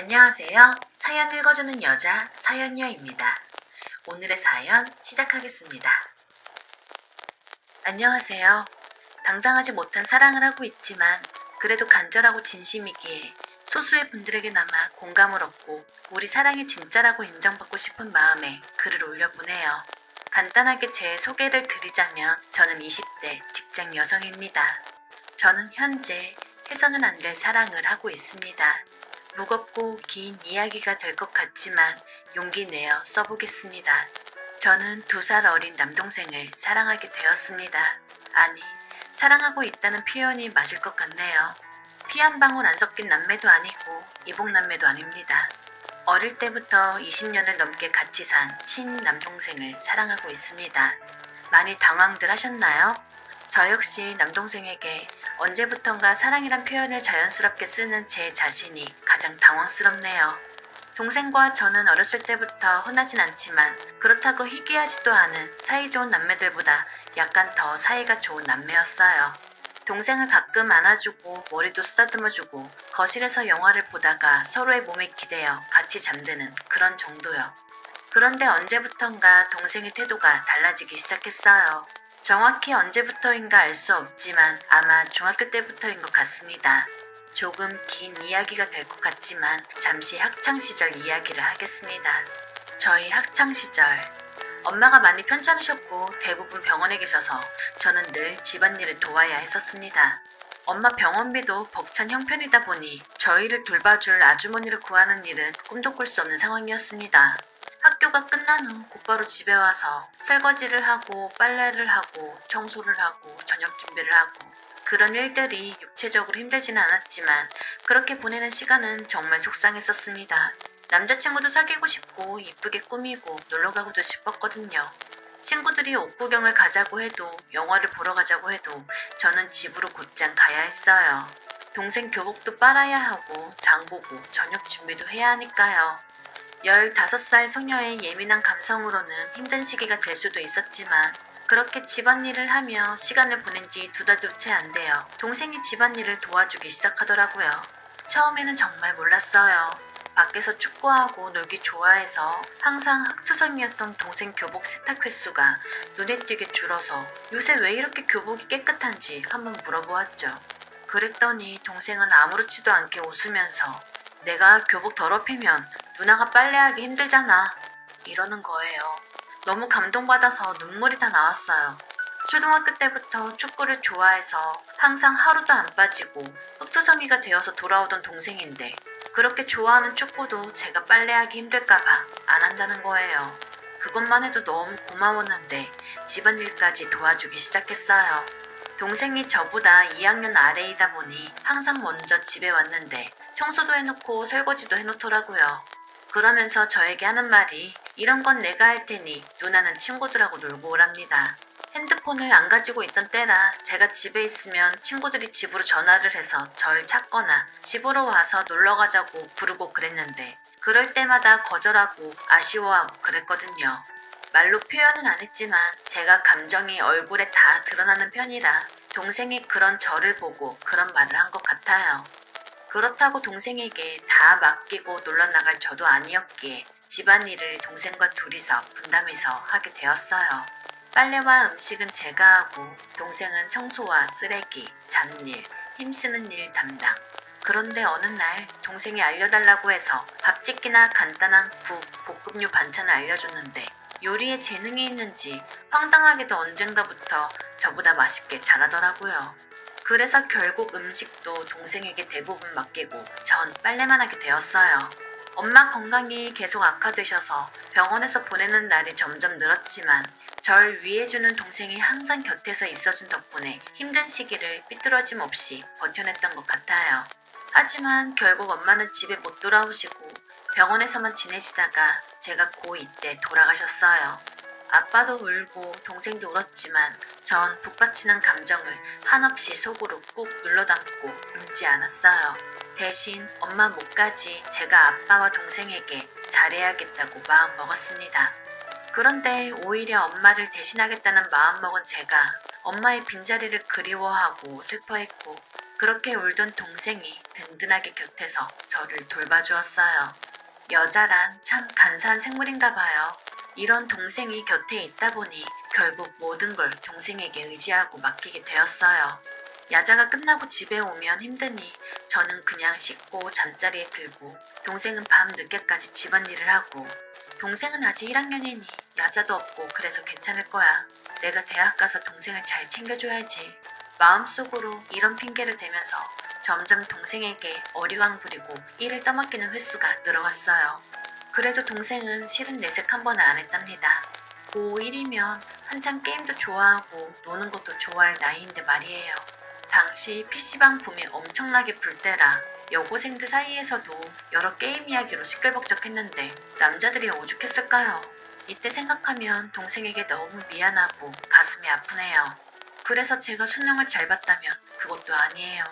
안녕하세요. 사연 읽어주는 여자 사연녀입니다. 오늘의 사연 시작하겠습니다. 안녕하세요. 당당하지 못한 사랑을 하고 있지만 그래도 간절하고 진심이기에 소수의 분들에게나마 공감을 얻고 우리 사랑이 진짜라고 인정받고 싶은 마음에 글을 올려보내요. 간단하게 제 소개를 드리자면 저는 20대 직장 여성입니다. 저는 현재 해서는 안 될 사랑을 하고 있습니다. 무겁고 긴 이야기가 될 것 같지만 용기 내어 써보겠습니다. 저는 2살 어린 남동생을 사랑하게 되었습니다. 아니, 사랑하고 있다는 표현이 맞을 것 같네요. 피 한 방울 안 섞인 남매도 아니고 이복남매도 아닙니다. 어릴 때부터 20년을 넘게 같이 산 친남동생을 사랑하고 있습니다. 많이 당황들 하셨나요? 저 역시 남동생에게 언제부턴가 사랑이란 표현을 자연스럽게 쓰는 제 자신이 가장 당황스럽네요. 동생과 저는 어렸을 때부터 흔하진 않지만 그렇다고 희귀하지도 않은 사이좋은 남매들보다 약간 더 사이가 좋은 남매였어요. 동생을 가끔 안아주고 머리도 쓰다듬어주고 거실에서 영화를 보다가 서로의 몸에 기대어 같이 잠드는 그런 정도요. 그런데 언제부턴가 동생의 태도가 달라지기 시작했어요. 정확히 언제부터인가 알 수 없지만 아마 중학교 때부터인 것 같습니다. 조금 긴 이야기가 될 것 같지만 잠시 학창시절 이야기를 하겠습니다. 저희 학창시절 엄마가 많이 편찮으셨고 대부분 병원에 계셔서 저는 늘 집안일을 도와야 했었습니다. 엄마 병원비도 벅찬 형편이다 보니 저희를 돌봐줄 아주머니를 구하는 일은 꿈도 꿀 수 없는 상황이었습니다. 학교가 끝난 후 곧바로 집에 와서 설거지를 하고 빨래를 하고 청소를 하고 저녁 준비를 하고 그런 일들이 육체적으로 힘들지는 않았지만 그렇게 보내는 시간은 정말 속상했었습니다. 남자친구도 사귀고 싶고 이쁘게 꾸미고 놀러가고도 싶었거든요. 친구들이 옷 구경을 가자고 해도 영화를 보러 가자고 해도 저는 집으로 곧장 가야 했어요. 동생 교복도 빨아야 하고 장보고 저녁 준비도 해야 하니까요. 15살 소녀의 예민한 감성으로는 힘든 시기가 될 수도 있었지만 그렇게 집안일을 하며 시간을 보낸 지 2달도 채 안 돼요. 동생이 집안일을 도와주기 시작하더라고요. 처음에는 정말 몰랐어요. 밖에서 축구하고 놀기 좋아해서 항상 흙투성이었던 동생 교복 세탁 횟수가 눈에 띄게 줄어서 요새 왜 이렇게 교복이 깨끗한지 한번 물어보았죠. 그랬더니 동생은 아무렇지도 않게 웃으면서 내가 교복 더럽히면 누나가 빨래하기 힘들잖아. 이러는 거예요. 너무 감동받아서 눈물이 다 나왔어요. 초등학교 때부터 축구를 좋아해서 항상 하루도 안 빠지고 흙투성이가 되어서 돌아오던 동생인데 그렇게 좋아하는 축구도 제가 빨래하기 힘들까봐 안 한다는 거예요. 그것만 해도 너무 고마웠는데 집안일까지 도와주기 시작했어요. 동생이 저보다 2학년 아래이다 보니 항상 먼저 집에 왔는데 청소도 해놓고 설거지도 해놓더라고요. 그러면서 저에게 하는 말이 이런 건 내가 할 테니 누나는 친구들하고 놀고 오랍니다. 핸드폰을 안 가지고 있던 때라 제가 집에 있으면 친구들이 집으로 전화를 해서 절 찾거나 집으로 와서 놀러 가자고 부르고 그랬는데 그럴 때마다 거절하고 아쉬워하고 그랬거든요. 말로 표현은 안 했지만 제가 감정이 얼굴에 다 드러나는 편이라 동생이 그런 저를 보고 그런 말을 한 것 같아요. 그렇다고 동생에게 다 맡기고 놀러 나갈 저도 아니었기에 집안일을 동생과 둘이서 분담해서 하게 되었어요. 빨래와 음식은 제가 하고 동생은 청소와 쓰레기, 잡일, 힘쓰는 일 담당. 그런데 어느 날 동생이 알려달라고 해서 밥짓기나 간단한 국, 볶음류 반찬을 알려줬는데 요리에 재능이 있는지 황당하게도 언젠가부터 저보다 맛있게 잘하더라고요. 그래서 결국 음식도 동생에게 대부분 맡기고 전 빨래만 하게 되었어요. 엄마 건강이 계속 악화되셔서 병원에서 보내는 날이 점점 늘었지만 절 위해주는 동생이 항상 곁에서 있어준 덕분에 힘든 시기를 삐뚤어짐 없이 버텨냈던 것 같아요. 하지만 결국 엄마는 집에 못 돌아오시고 병원에서만 지내시다가 제가 고2 때 돌아가셨어요. 아빠도 울고 동생도 울었지만 전 북받치는 감정을 한없이 속으로 꾹 눌러담고 울지 않았어요. 대신 엄마 몫까지 제가 아빠와 동생에게 잘해야겠다고 마음먹었습니다. 그런데 오히려 엄마를 대신하겠다는 마음먹은 제가 엄마의 빈자리를 그리워하고 슬퍼했고 그렇게 울던 동생이 든든하게 곁에서 저를 돌봐주었어요. 여자란 참 간사한 생물인가 봐요. 이런 동생이 곁에 있다 보니 결국 모든 걸 동생에게 의지하고 맡기게 되었어요. 야자가 끝나고 집에 오면 힘드니 저는 그냥 씻고 잠자리에 들고 동생은 밤 늦게까지 집안일을 하고 동생은 아직 1학년이니 야자도 없고 그래서 괜찮을 거야. 내가 대학 가서 동생을 잘 챙겨줘야지. 마음속으로 이런 핑계를 대면서 점점 동생에게 어리광 부리고 일을 떠맡기는 횟수가 늘어갔어요. 그래도 동생은 실은 내색 한 번은 안 했답니다. 고1이면 한창 게임도 좋아하고 노는 것도 좋아할 나이인데 말이에요. 당시 PC방 붐이 엄청나게 불 때라 여고생들 사이에서도 여러 게임 이야기로 시끌벅적했는데 남자들이 오죽했을까요? 이때 생각하면 동생에게 너무 미안하고 가슴이 아프네요. 그래서 제가 수능을 잘 봤다면 그것도 아니에요.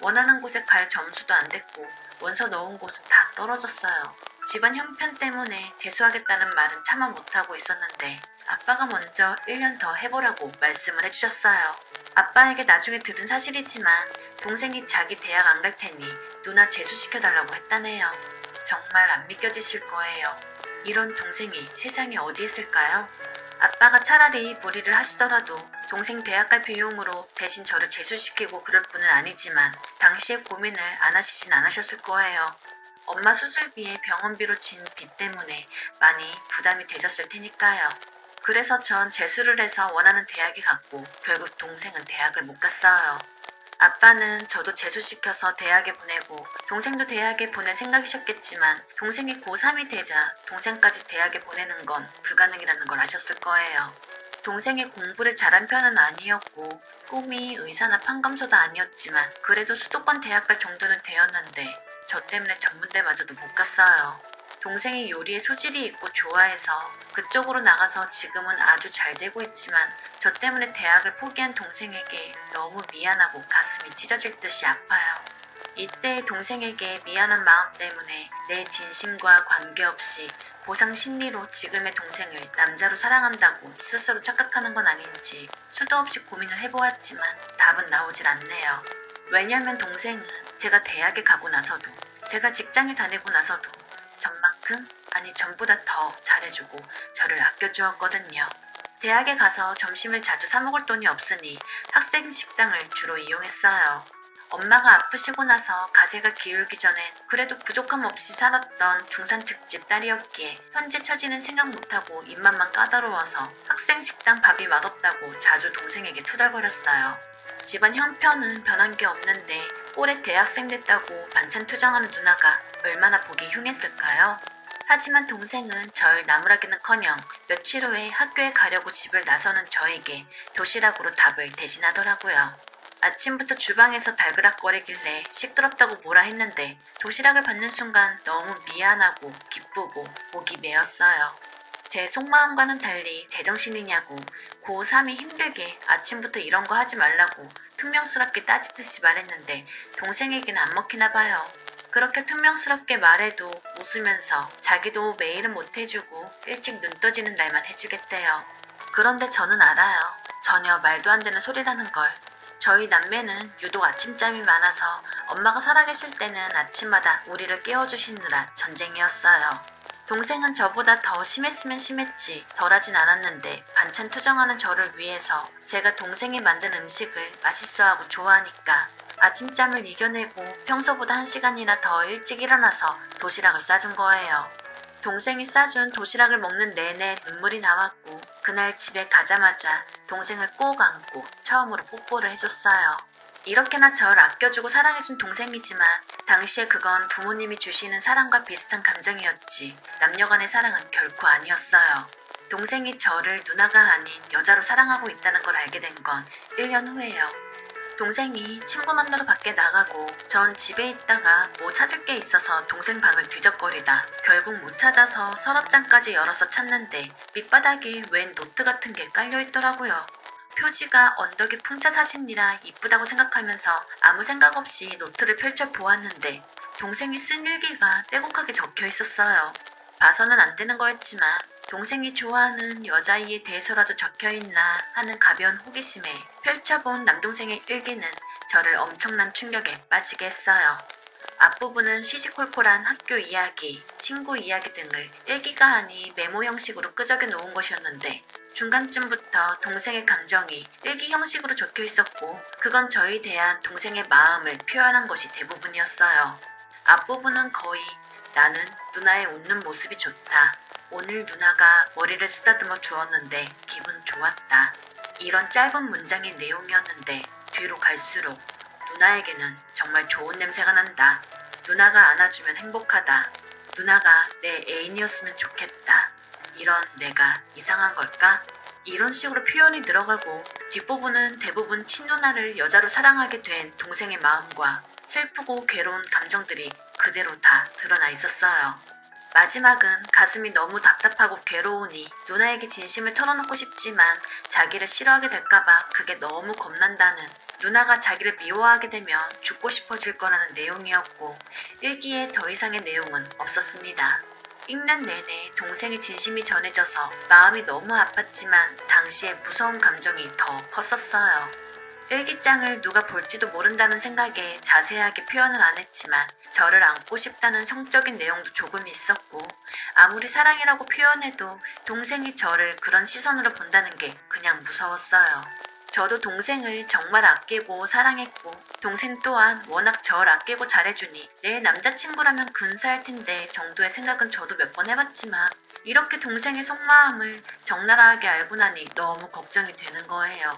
원하는 곳에 갈 점수도 안 됐고 원서 넣은 곳은 다 떨어졌어요. 집안 형편 때문에 재수하겠다는 말은 차마 못하고 있었는데 아빠가 먼저 1년 더 해보라고 말씀을 해주셨어요. 아빠에게 나중에 들은 사실이지만 동생이 자기 대학 안 갈 테니 누나 재수시켜달라고 했다네요. 정말 안 믿겨지실 거예요. 이런 동생이 세상에 어디 있을까요? 아빠가 차라리 무리를 하시더라도 동생 대학 갈 비용으로 대신 저를 재수시키고 그럴 뿐은 아니지만 당시에 고민을 안 하시진 않으셨을 거예요. 엄마 수술비에 병원비로 진 빚 때문에 많이 부담이 되셨을 테니까요. 그래서 전 재수를 해서 원하는 대학에 갔고 결국 동생은 대학을 못 갔어요. 아빠는 저도 재수시켜서 대학에 보내고 동생도 대학에 보낼 생각이셨겠지만 동생이 고3이 되자 동생까지 대학에 보내는 건 불가능이라는 걸 아셨을 거예요. 동생이 공부를 잘한 편은 아니었고 꿈이 의사나 판검소도 아니었지만 그래도 수도권 대학 갈 정도는 되었는데 저 때문에 전문대마저도 못 갔어요. 동생이 요리에 소질이 있고 좋아해서 그쪽으로 나가서 지금은 아주 잘 되고 있지만 저 때문에 대학을 포기한 동생에게 너무 미안하고 가슴이 찢어질 듯이 아파요. 이때 동생에게 미안한 마음 때문에 내 진심과 관계없이 보상 심리로 지금의 동생을 남자로 사랑한다고 스스로 착각하는 건 아닌지 수도 없이 고민을 해보았지만 답은 나오질 않네요. 왜냐면 동생은 제가 대학에 가고 나서도 제가 직장에 다니고 나서도 전만큼 아니 전보다 더 잘해주고 저를 아껴주었거든요. 대학에 가서 점심을 자주 사 먹을 돈이 없으니 학생 식당을 주로 이용했어요. 엄마가 아프시고 나서 가세가 기울기 전엔 그래도 부족함 없이 살았던 중산특집 딸이었기에 현재 처지는 생각 못하고 입맛만 까다로워서 학생 식당 밥이 맛없다고 자주 동생에게 투덜거렸어요. 집안 형편은 변한 게 없는데 올해 대학생 됐다고 반찬 투정하는 누나가 얼마나 보기 흉했을까요? 하지만 동생은 절 나무라기는커녕 며칠 후에 학교에 가려고 집을 나서는 저에게 도시락으로 답을 대신하더라고요. 아침부터 주방에서 달그락거리길래 시끄럽다고 뭐라 했는데 도시락을 받는 순간 너무 미안하고 기쁘고 목이 메었어요. 제 속마음과는 달리 제정신이냐고 고3이 힘들게 아침부터 이런 거 하지 말라고 퉁명스럽게 따지듯이 말했는데 동생에게는 안 먹히나 봐요. 그렇게 퉁명스럽게 말해도 웃으면서 자기도 매일은 못 해주고 일찍 눈 떠지는 날만 해주겠대요. 그런데 저는 알아요. 전혀 말도 안 되는 소리라는 걸. 저희 남매는 유독 아침잠이 많아서 엄마가 살아계실 때는 아침마다 우리를 깨워주시느라 전쟁이었어요. 동생은 저보다 더 심했으면 심했지 덜하진 않았는데 반찬 투정하는 저를 위해서 제가 동생이 만든 음식을 맛있어하고 좋아하니까 아침잠을 이겨내고 평소보다 1시간이나 더 일찍 일어나서 도시락을 싸준 거예요. 동생이 싸준 도시락을 먹는 내내 눈물이 나왔고 그날 집에 가자마자 동생을 꼭 안고 처음으로 뽀뽀를 해줬어요. 이렇게나 절 아껴주고 사랑해준 동생이지만 당시에 그건 부모님이 주시는 사랑과 비슷한 감정이었지 남녀간의 사랑은 결코 아니었어요. 동생이 저를 누나가 아닌 여자로 사랑하고 있다는 걸 알게 된 건 1년 후예요. 동생이 친구 만나러 밖에 나가고 전 집에 있다가 뭐 찾을 게 있어서 동생 방을 뒤적거리다 결국 못 찾아서 서랍장까지 열어서 찾는데 밑바닥에 웬 노트 같은 게 깔려있더라고요. 표지가 언덕의 풍차 사진이라 이쁘다고 생각하면서 아무 생각 없이 노트를 펼쳐 보았는데 동생이 쓴 일기가 빼곡하게 적혀 있었어요. 봐서는 안 되는 거였지만 동생이 좋아하는 여자아이에 대해서라도 적혀있나 하는 가벼운 호기심에 펼쳐본 남동생의 일기는 저를 엄청난 충격에 빠지게 했어요. 앞부분은 시시콜콜한 학교 이야기, 친구 이야기 등을 일기가 아닌 메모 형식으로 끄적여 놓은 것이었는데 중간쯤부터 동생의 감정이 일기 형식으로 적혀 있었고 그건 저에 대한 동생의 마음을 표현한 것이 대부분이었어요. 앞부분은 거의 나는 누나의 웃는 모습이 좋다. 오늘 누나가 머리를 쓰다듬어 주었는데 기분 좋았다. 이런 짧은 문장의 내용이었는데 뒤로 갈수록 누나에게는 정말 좋은 냄새가 난다. 누나가 안아주면 행복하다. 누나가 내 애인이었으면 좋겠다. 이런 내가 이상한 걸까? 이런 식으로 표현이 늘어가고 뒷부분은 대부분 친누나를 여자로 사랑하게 된 동생의 마음과 슬프고 괴로운 감정들이 그대로 다 드러나 있었어요. 마지막은 가슴이 너무 답답하고 괴로우니 누나에게 진심을 털어놓고 싶지만 자기를 싫어하게 될까봐 그게 너무 겁난다는 누나가 자기를 미워하게 되면 죽고 싶어질 거라는 내용이었고 일기에 더 이상의 내용은 없었습니다. 읽는 내내 동생의 진심이 전해져서 마음이 너무 아팠지만 당시에 무서운 감정이 더 컸었어요. 일기장을 누가 볼지도 모른다는 생각에 자세하게 표현을 안 했지만 저를 안고 싶다는 성적인 내용도 조금 있었고 아무리 사랑이라고 표현해도 동생이 저를 그런 시선으로 본다는 게 그냥 무서웠어요. 저도 동생을 정말 아끼고 사랑했고 동생 또한 워낙 절 아끼고 잘해주니 내 남자친구라면 근사할 텐데 정도의 생각은 저도 몇 번 해봤지만 이렇게 동생의 속마음을 적나라하게 알고 나니 너무 걱정이 되는 거예요.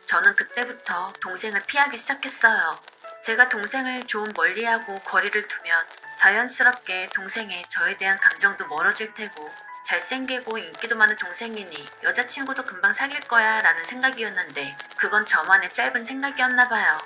저는 그때부터 동생을 피하기 시작했어요. 제가 동생을 좀 멀리하고 거리를 두면 자연스럽게 동생의 저에 대한 감정도 멀어질 테고 잘생기고 인기도 많은 동생이니 여자친구도 금방 사귈 거야 라는 생각이었는데 그건 저만의 짧은 생각이었나 봐요.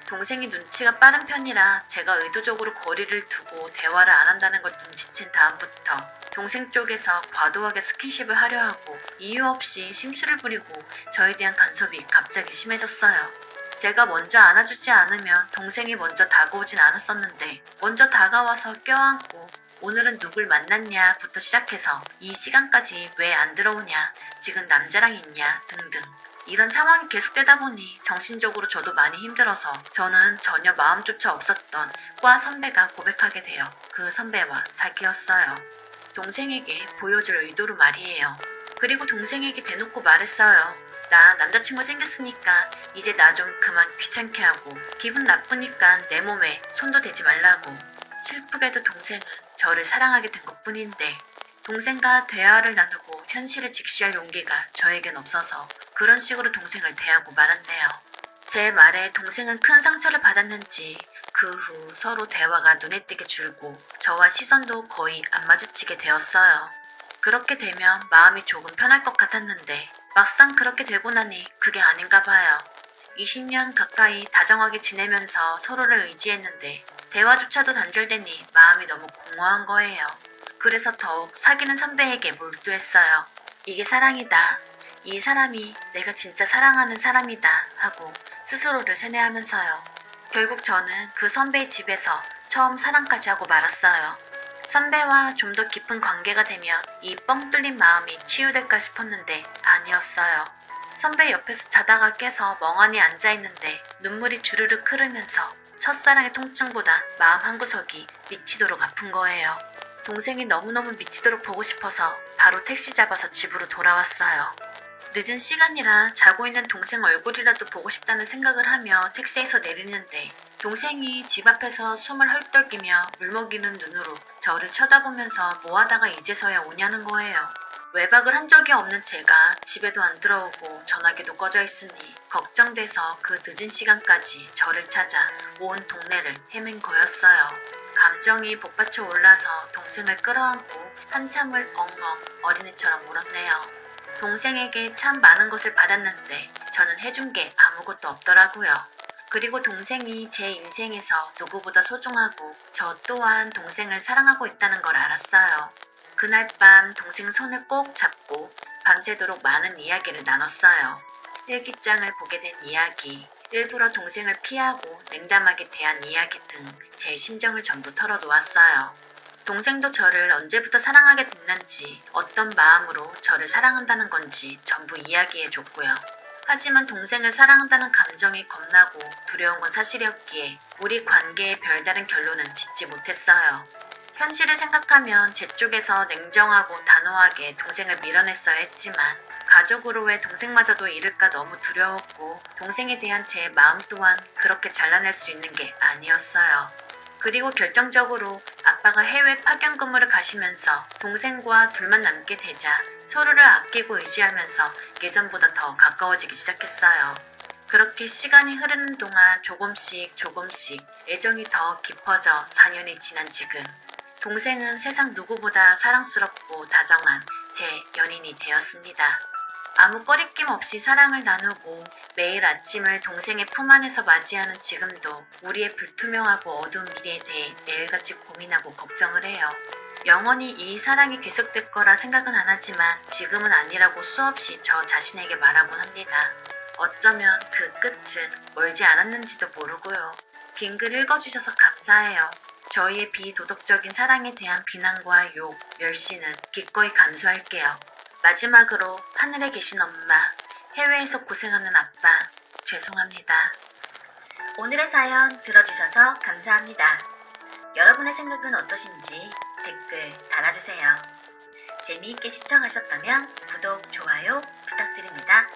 동생이 눈치가 빠른 편이라 제가 의도적으로 거리를 두고 대화를 안 한다는 걸 눈치챈 다음부터 동생 쪽에서 과도하게 스킨십을 하려 하고 이유 없이 심술을 부리고 저에 대한 간섭이 갑자기 심해졌어요. 제가 먼저 안아주지 않으면 동생이 먼저 다가오진 않았었는데 먼저 다가와서 껴안고 오늘은 누굴 만났냐부터 시작해서 이 시간까지 왜 안 들어오냐, 지금 남자랑 있냐 등등 이런 상황이 계속되다 보니 정신적으로 저도 많이 힘들어서 저는 전혀 마음조차 없었던 과 선배가 고백하게 되어 그 선배와 사귀었어요. 동생에게 보여줄 의도로 말이에요. 그리고 동생에게 대놓고 말했어요. 나 남자친구 생겼으니까 이제 나 좀 그만 귀찮게 하고 기분 나쁘니까 내 몸에 손도 대지 말라고. 슬프게도 동생은 저를 사랑하게 된 것뿐인데 동생과 대화를 나누고 현실을 직시할 용기가 저에겐 없어서 그런 식으로 동생을 대하고 말았네요. 제 말에 동생은 큰 상처를 받았는지 그 후 서로 대화가 눈에 띄게 줄고 저와 시선도 거의 안 마주치게 되었어요. 그렇게 되면 마음이 조금 편할 것 같았는데 막상 그렇게 되고 나니 그게 아닌가 봐요. 20년 가까이 다정하게 지내면서 서로를 의지했는데 대화조차도 단절되니 마음이 너무 공허한 거예요. 그래서 더욱 사귀는 선배에게 몰두했어요. 이게 사랑이다. 이 사람이 내가 진짜 사랑하는 사람이다 하고 스스로를 세뇌하면서요. 결국 저는 그 선배의 집에서 처음 사랑까지 하고 말았어요. 선배와 좀 더 깊은 관계가 되면 이 뻥 뚫린 마음이 치유될까 싶었는데 아니었어요. 선배 옆에서 자다가 깨서 멍하니 앉아있는데 눈물이 주르륵 흐르면서 첫사랑의 통증보다 마음 한구석이 미치도록 아픈 거예요. 동생이 너무너무 미치도록 보고 싶어서 바로 택시 잡아서 집으로 돌아왔어요. 늦은 시간이라 자고 있는 동생 얼굴이라도 보고 싶다는 생각을 하며 택시에서 내리는데 동생이 집 앞에서 숨을 헐떡이며 물먹이는 눈으로 저를 쳐다보면서 뭐하다가 이제서야 오냐는 거예요. 외박을 한 적이 없는 제가 집에도 안 들어오고 전화기도 꺼져 있으니 걱정돼서 그 늦은 시간까지 저를 찾아 온 동네를 헤맨 거였어요. 감정이 복받쳐 올라서 동생을 끌어안고 한참을 엉엉 어린애처럼 울었네요. 동생에게 참 많은 것을 받았는데 저는 해준 게 아무것도 없더라고요. 그리고 동생이 제 인생에서 누구보다 소중하고 저 또한 동생을 사랑하고 있다는 걸 알았어요. 그날 밤 동생 손을 꼭 잡고 밤새도록 많은 이야기를 나눴어요. 일기장을 보게 된 이야기, 일부러 동생을 피하고 냉담하게 대한 이야기 등 제 심정을 전부 털어놓았어요. 동생도 저를 언제부터 사랑하게 됐는지 어떤 마음으로 저를 사랑한다는 건지 전부 이야기해줬고요. 하지만 동생을 사랑한다는 감정이 겁나고 두려운 건 사실이었기에 우리 관계에 별다른 결론은 짓지 못했어요. 현실을 생각하면 제 쪽에서 냉정하고 단호하게 동생을 밀어냈어야 했지만 가족으로의 동생마저도 잃을까 너무 두려웠고 동생에 대한 제 마음 또한 그렇게 잘라낼 수 있는 게 아니었어요. 그리고 결정적으로 아빠가 해외 파견 근무를 가시면서 동생과 둘만 남게 되자 서로를 아끼고 의지하면서 예전보다 더 가까워지기 시작했어요. 그렇게 시간이 흐르는 동안 조금씩 애정이 더 깊어져 4년이 지난 지금 동생은 세상 누구보다 사랑스럽고 다정한 제 연인이 되었습니다. 아무 꺼리낌 없이 사랑을 나누고 매일 아침을 동생의 품 안에서 맞이하는 지금도 우리의 불투명하고 어두운 미래에 대해 매일같이 고민하고 걱정을 해요. 영원히 이 사랑이 계속될 거라 생각은 안 하지만 지금은 아니라고 수없이 저 자신에게 말하곤 합니다. 어쩌면 그 끝은 멀지 않았는지도 모르고요. 긴 글 읽어주셔서 감사해요. 저희의 비도덕적인 사랑에 대한 비난과 욕, 멸시는 기꺼이 감수할게요. 마지막으로 하늘에 계신 엄마, 해외에서 고생하는 아빠, 죄송합니다. 오늘의 사연 들어주셔서 감사합니다. 여러분의 생각은 어떠신지 댓글 달아주세요. 재미있게 시청하셨다면 구독, 좋아요 부탁드립니다.